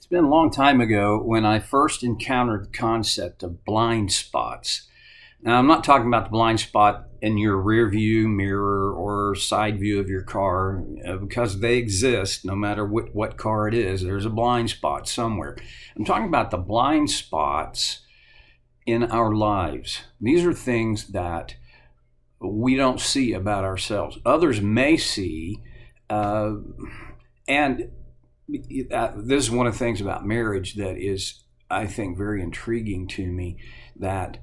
It's been a long time ago when I first encountered the concept of blind spots. Now, I'm not talking about the blind spot in your rear view mirror or side view of your car, because they exist no matter what car it is. There's a blind spot somewhere. I'm talking about the blind spots in our lives. These are things that we don't see about ourselves. Others may see, uh, and this is one of the things about marriage that is, I think, very intriguing to me. That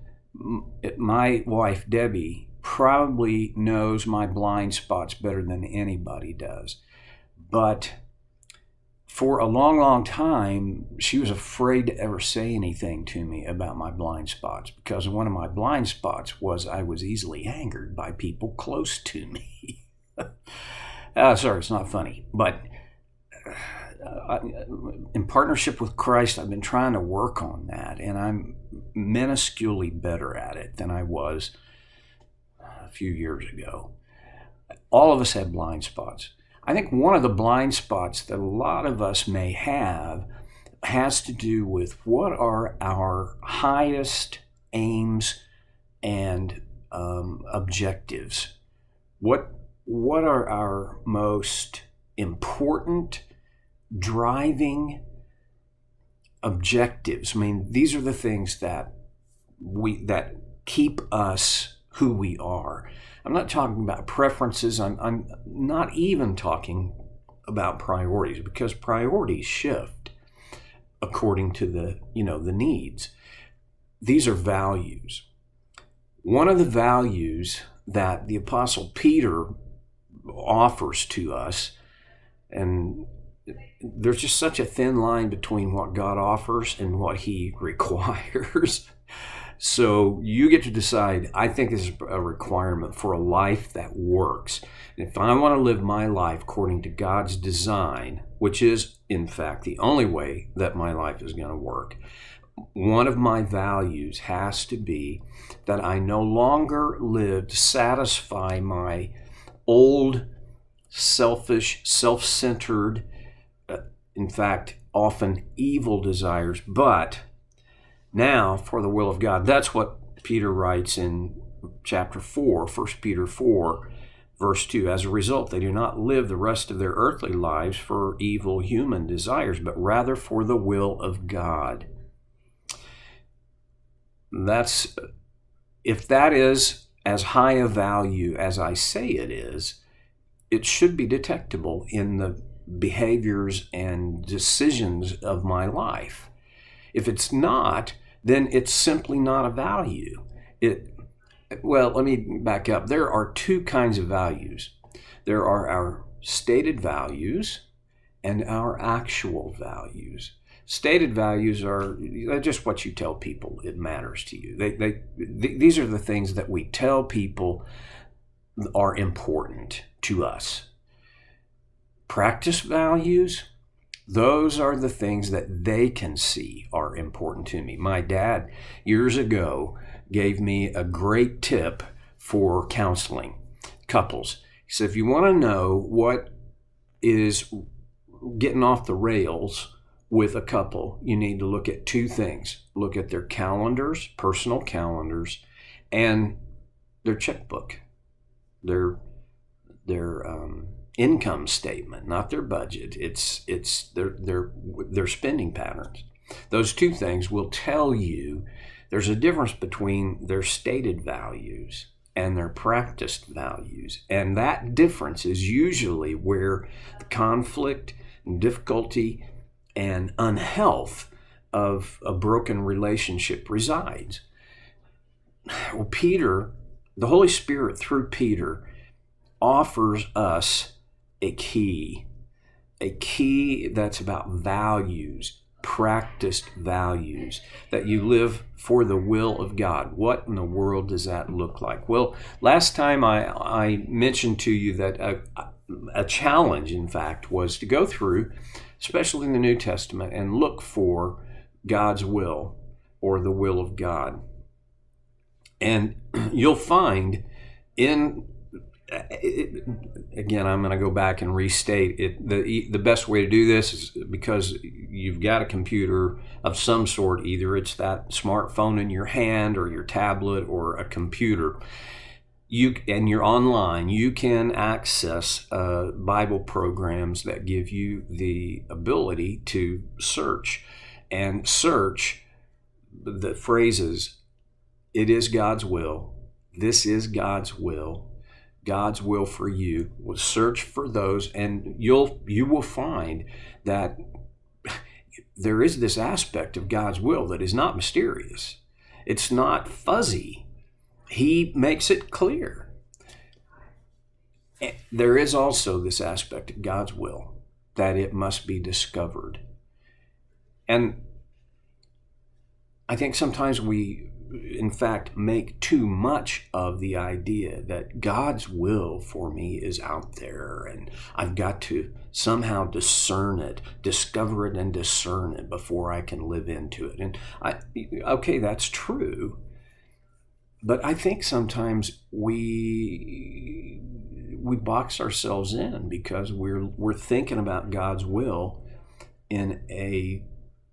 my wife Debbie probably knows my blind spots better than anybody does, but for a long, long time, she was afraid to ever say anything to me about my blind spots, because one of my blind spots was I was easily angered by people close to me. Sorry, it's not funny, but in partnership with Christ, I've been trying to work on that, and I'm minusculely better at it than I was a few years ago. All of us have blind spots. I think one of the blind spots that a lot of us may have has to do with what are our highest aims and objectives. What are our most important driving objectives? I mean, these are the things that keep us who we are. I'm not talking about preferences. I'm not even talking about priorities, because priorities shift according to the needs. These are values. One of the values that the Apostle Peter offers to us, and there's just such a thin line between what God offers and what he requires. So you get to decide. I think this is a requirement for a life that works. And if I want to live my life according to God's design, which is, in fact, the only way that my life is going to work, one of my values has to be that I no longer live to satisfy my old, selfish, self-centered, in fact, often evil desires, but now for the will of God. That's what Peter writes in chapter 4, 1 Peter 4, verse 2. As a result, they do not live the rest of their earthly lives for evil human desires, but rather for the will of God. If that is as high a value as I say it is, it should be detectable in the behaviors and decisions of my life. If it's not, then it's simply not a value. Well, let me back up. There are two kinds of values. There are our stated values and our actual values. Stated values are just what you tell people it matters to you. These are the things that we tell people are important to us. Practice values, those are the things that they can see are important to me. My dad, years ago, gave me a great tip for counseling couples. He said, if you want to know what is getting off the rails with a couple, you need to look at two things. Look at their calendars, personal calendars, and their checkbook, their income statement, not their budget. It's their spending patterns. Those two things will tell you there's a difference between their stated values and their practiced values. And that difference is usually where the conflict and difficulty and unhealth of a broken relationship resides. Well, Peter, the Holy Spirit through Peter, offers us a key that's about values, practiced values, that you live for the will of God. What in the world does that look like? Well, last time I mentioned to you that a challenge, in fact, was to go through, especially in the New Testament, and look for God's will or the will of God. And you'll find again, I'm going to go back and restate it. The best way to do this is, because you've got a computer of some sort, either it's that smartphone in your hand or your tablet or a computer, and you're online, you can access Bible programs that give you the ability to search the phrases, it is God's will, this is God's will for you. We'll search for those, and you will find that there is this aspect of God's will that is not mysterious. It's not fuzzy. He makes it clear. There is also this aspect of God's will that it must be discovered. And I think sometimes we, in fact, make too much of the idea that God's will for me is out there and I've got to somehow discern it, discover it and discern it before I can live into it. And okay, that's true. But I think sometimes we box ourselves in because we're thinking about God's will in a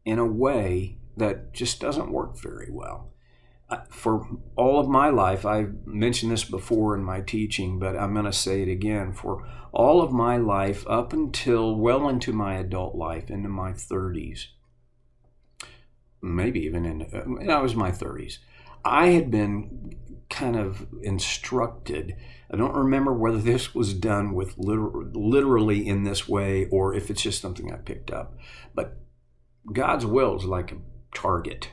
way that just doesn't work very well. For all of my life, I've mentioned this before in my teaching, but I'm going to say it again. For all of my life, up until well into my adult life, into my 30s, maybe even it was my 30s, I had been kind of instructed. I don't remember whether this was done with literally in this way or if it's just something I picked up. But God's will is like a target,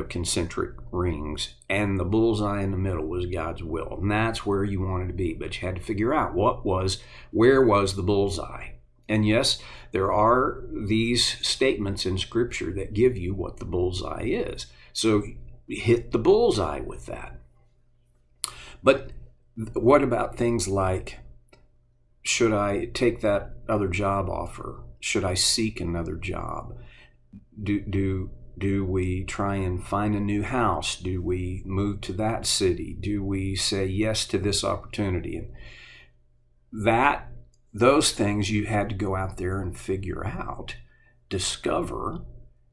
concentric rings, and the bullseye in the middle was God's will. And that's where you wanted to be. But you had to figure out where was the bullseye. And yes, there are these statements in Scripture that give you what the bullseye is. So hit the bullseye with that. But what about things like, should I take that other job offer? Should I seek another job? Do we try and find a new house? Do we move to that city? Do we say yes to this opportunity? And those things you had to go out there and figure out, discover,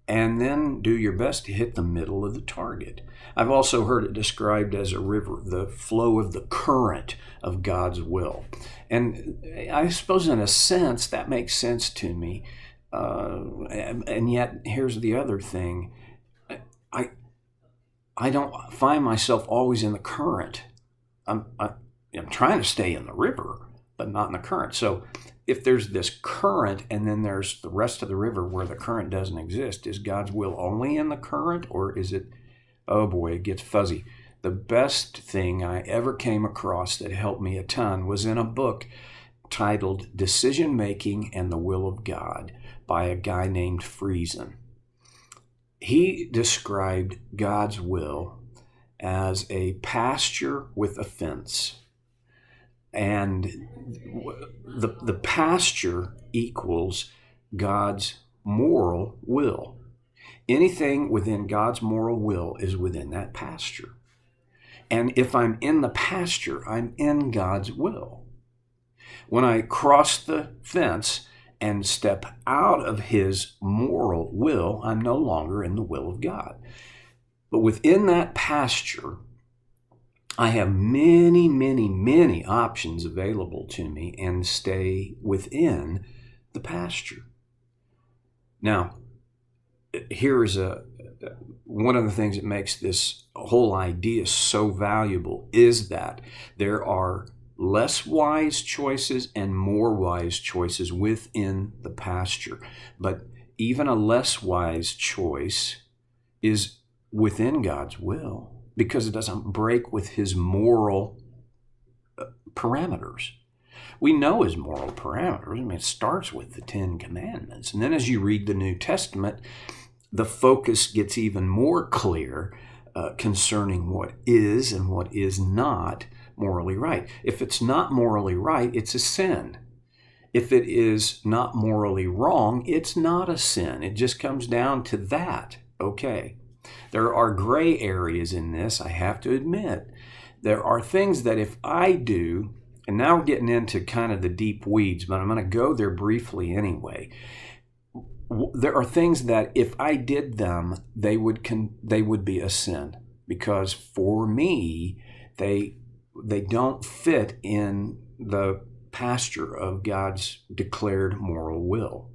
and then do your best to hit the middle of the target. I've also heard it described as a river, the flow of the current of God's will. And I suppose in a sense that makes sense to me. And yet here's the other thing. I don't find myself always in the current. I'm trying to stay in the river, but not in the current. So if there's this current and then there's the rest of the river where the current doesn't exist, is God's will only in the current, or is it, oh boy, it gets fuzzy. The best thing I ever came across that helped me a ton was in a book titled Decision Making and the Will of God by a guy named Friesen. He described God's will as a pasture with a fence. And the pasture equals God's moral will. Anything within God's moral will is within that pasture. And if I'm in the pasture, I'm in God's will. When I cross the fence and step out of His moral will, I'm no longer in the will of God. But within that pasture, I have many, many, many options available to me and stay within the pasture. Now, here is one of the things that makes this whole idea so valuable is that there are less wise choices and more wise choices within the pasture. But even a less wise choice is within God's will, because it doesn't break with His moral parameters. We know His moral parameters. I mean, it starts with the Ten Commandments. And then as you read the New Testament, the focus gets even more clear concerning what is and what is not morally right. If it's not morally right, it's a sin. If it is not morally wrong, it's not a sin. It just comes down to that. Okay. There are gray areas in this, I have to admit. There are things that if I do, and now we're getting into kind of the deep weeds, but I'm going to go there briefly anyway. there are things that if I did them, they would be a sin, because for me, they don't fit in the pasture of God's declared moral will.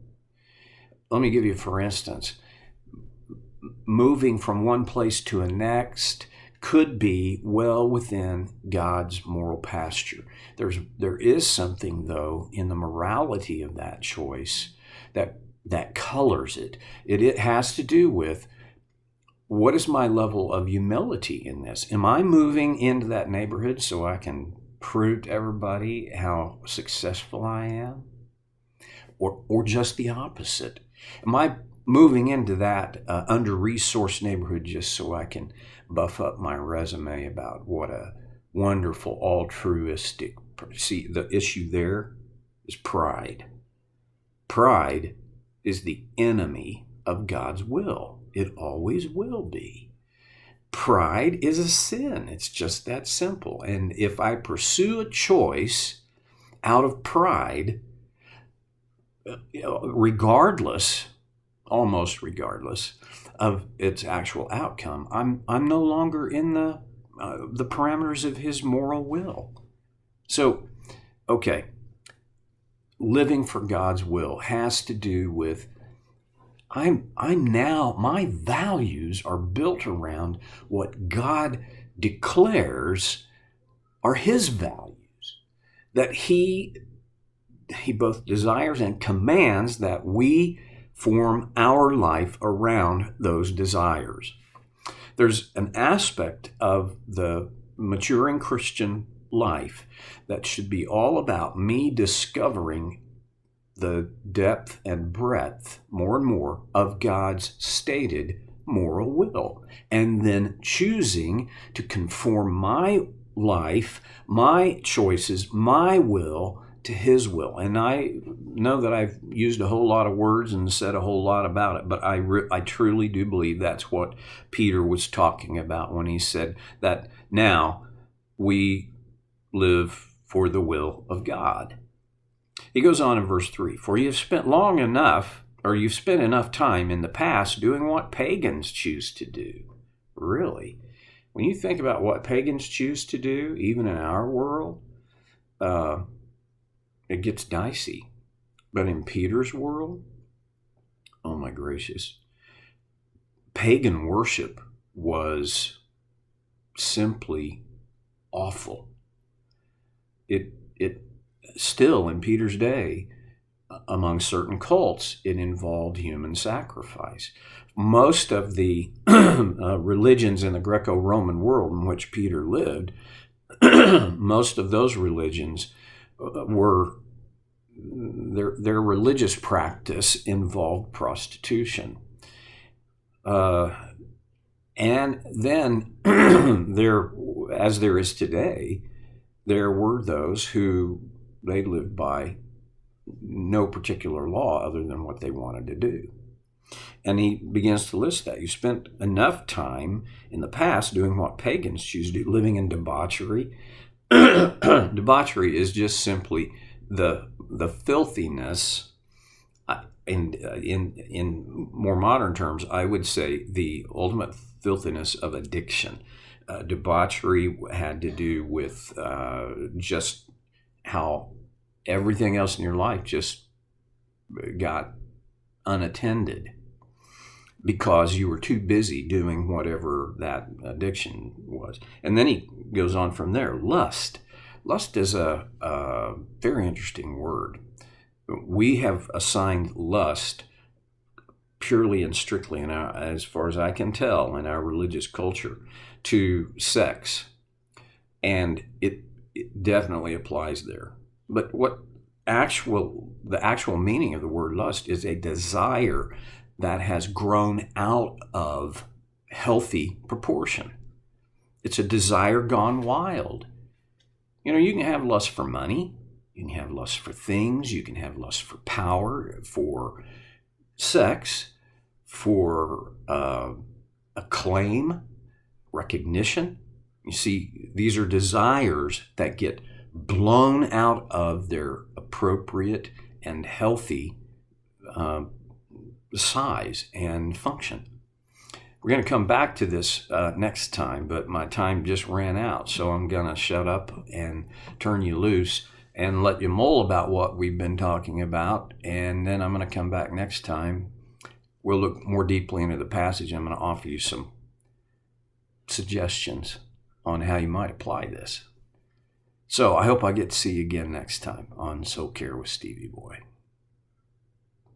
Let me give you, for instance, moving from one place to a next could be well within God's moral pasture. There is something, though, in the morality of that choice that colors it. It has to do with, what is my level of humility in this? Am I moving into that neighborhood so I can prove to everybody how successful I am? Or just the opposite? Am I moving into that under-resourced neighborhood just so I can buff up my resume about what a wonderful, altruistic... See, the issue there is pride. Pride is the enemy of God's will. It always will be. Pride is a sin. It's just that simple. And if I pursue a choice out of pride, almost regardless of its actual outcome, I'm no longer in the parameters of His moral will. So, okay, living for God's will has to do with, I'm now, my values are built around what God declares are His values, that He both desires and commands that we form our life around those desires. There's an aspect of the maturing Christian life that should be all about me discovering the depth and breadth, more and more, of God's stated moral will, and then choosing to conform my life, my choices, my will to His will. And I know that I've used a whole lot of words and said a whole lot about it, but I truly do believe that's what Peter was talking about when he said that now we live for the will of God. He goes on in verse 3, "For you've spent enough time in the past doing what pagans choose to do." Really? When you think about what pagans choose to do, even in our world, it gets dicey. But in Peter's world, oh my gracious, pagan worship was simply awful. It still, in Peter's day, among certain cults, it involved human sacrifice. Most of the religions in the Greco-Roman world in which Peter lived, most of those religions were, their religious practice involved prostitution. And then, as there is today, there were those who they lived by no particular law other than what they wanted to do. And he begins to list that. You spent enough time in the past doing what pagans choose to do, living in debauchery. Debauchery is just simply the filthiness. In more modern terms, I would say the ultimate filthiness of addiction. Debauchery had to do with just how everything else in your life just got unattended because you were too busy doing whatever that addiction was. And then he goes on from there. Lust. Lust is a very interesting word. We have assigned lust purely and strictly, as far as I can tell, in our religious culture, to sex. And it definitely applies there. But the actual meaning of the word lust is a desire that has grown out of healthy proportion. It's a desire gone wild. You know, you can have lust for money, you can have lust for things, you can have lust for power, for sex, for acclaim, recognition. You see, these are desires that get blown out of their appropriate and healthy size and function. We're going to come back to this next time, but my time just ran out, so I'm going to shut up and turn you loose and let you mull about what we've been talking about, and then I'm going to come back next time. We'll look more deeply into the passage. I'm going to offer you some suggestions on how you might apply this. So I hope I get to see you again next time on So Care with Stevie Boy.